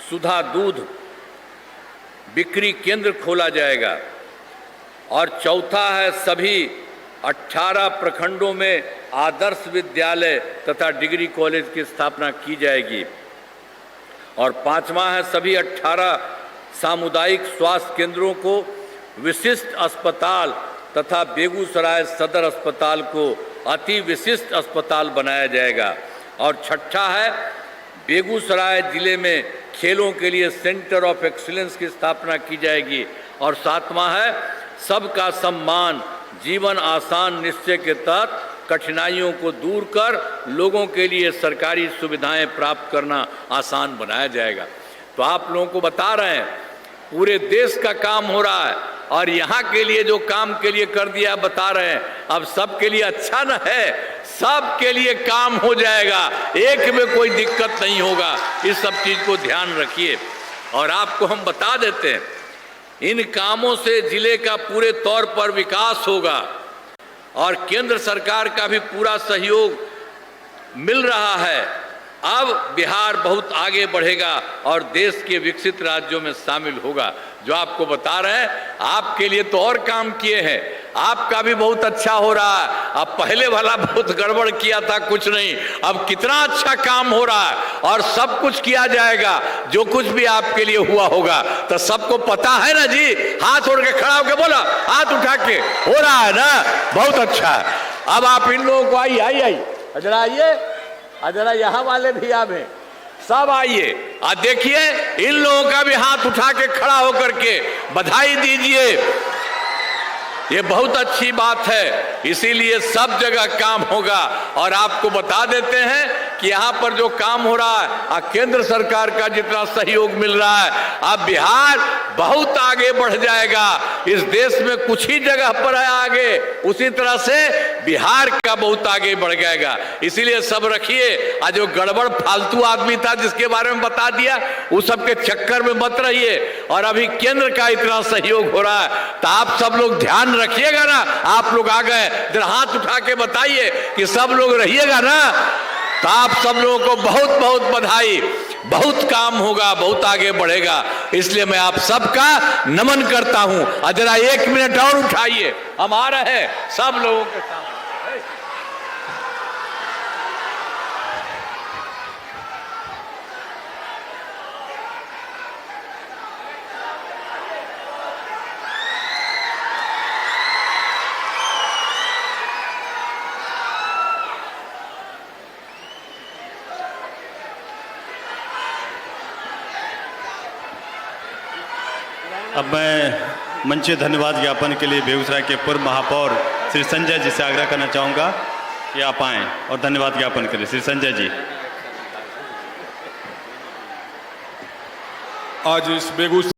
सुधा दूध बिक्री केंद्र खोला जाएगा। और चौथा है, सभी 18 प्रखंडों में आदर्श विद्यालय तथा डिग्री कॉलेज की स्थापना की जाएगी। और पांचवा है, सभी 18 सामुदायिक स्वास्थ्य केंद्रों को विशिष्ट अस्पताल तथा बेगूसराय सदर अस्पताल को अति विशिष्ट अस्पताल बनाया जाएगा। और छठा है, बेगूसराय जिले में खेलों के लिए सेंटर ऑफ एक्सीलेंस की स्थापना की जाएगी। और सातवां है, सबका सम्मान जीवन आसान निश्चय के तहत कठिनाइयों को दूर कर लोगों के लिए सरकारी सुविधाएं प्राप्त करना आसान बनाया जाएगा। तो आप लोगों को बता रहे हैं, पूरे देश का काम हो रहा है, और यहाँ के लिए जो काम के लिए कर दिया बता रहे हैं। अब सबके लिए अच्छा न है, सबके लिए काम हो जाएगा, एक में कोई दिक्कत नहीं होगा। इस सब चीज को ध्यान रखिए। और आपको हम बता देते हैं, इन कामों से जिले का पूरे तौर पर विकास होगा, और केंद्र सरकार का भी पूरा सहयोग मिल रहा है। अब बिहार बहुत आगे बढ़ेगा और देश के विकसित राज्यों में शामिल होगा। जो आपको बता रहे हैं, आपके लिए तो और काम किए हैं, आपका भी बहुत अच्छा हो रहा है। अब पहले वाला बहुत गड़बड़ किया था, कुछ नहीं, अब कितना अच्छा काम हो रहा है, और सब कुछ किया जाएगा जो कुछ भी आपके लिए हुआ होगा। तो सबको पता है ना जी, हाथ उड़ के खड़ा होकर बोला, हाथ उठा के, हो रहा है ना, बहुत अच्छा है। अब आप इन लोगों को आइए, जरा आइए, जरा यहाँ वाले भी आप हैं, सब आइए, और देखिए इन लोगों का भी हाथ उठा के खड़ा होकर के बधाई दीजिए। ये बहुत अच्छी बात है, इसीलिए सब जगह काम होगा। और आपको बता देते हैं कि यहाँ पर जो काम हो रहा है, केंद्र सरकार का जितना सहयोग मिल रहा है, अब बिहार बहुत आगे बढ़ जाएगा। इस देश में कुछ ही जगह पर है आगे, उसी तरह से बिहार का बहुत आगे बढ़ जाएगा। इसीलिए सब रखिए, आज जो गड़बड़ फालतू आदमी था जिसके बारे में बता दिया, उस सबके चक्कर में मत रहिए। और अभी केंद्र का इतना सहयोग हो रहा है, तो आप सब लोग ध्यान रखिएगा ना। आप लोग आ गए, जरा हाथ उठा के बताइए कि सब लोग रहिएगा ना। तो आप सब लोगों को बहुत बहुत बधाई, बहुत काम होगा, बहुत आगे बढ़ेगा। इसलिए मैं आप सबका नमन करता हूं। और जरा 1 मिनट और उठाइए, हम आ रहे हैं सब लोगों के साथ। अब मैं मंच धन्यवाद ज्ञापन के लिए बेगूसराय के पूर्व महापौर श्री संजय जी से आग्रह करना चाहूँगा कि आप आएँ और धन्यवाद ज्ञापन करें। श्री संजय जी। आज इस बेगूसराय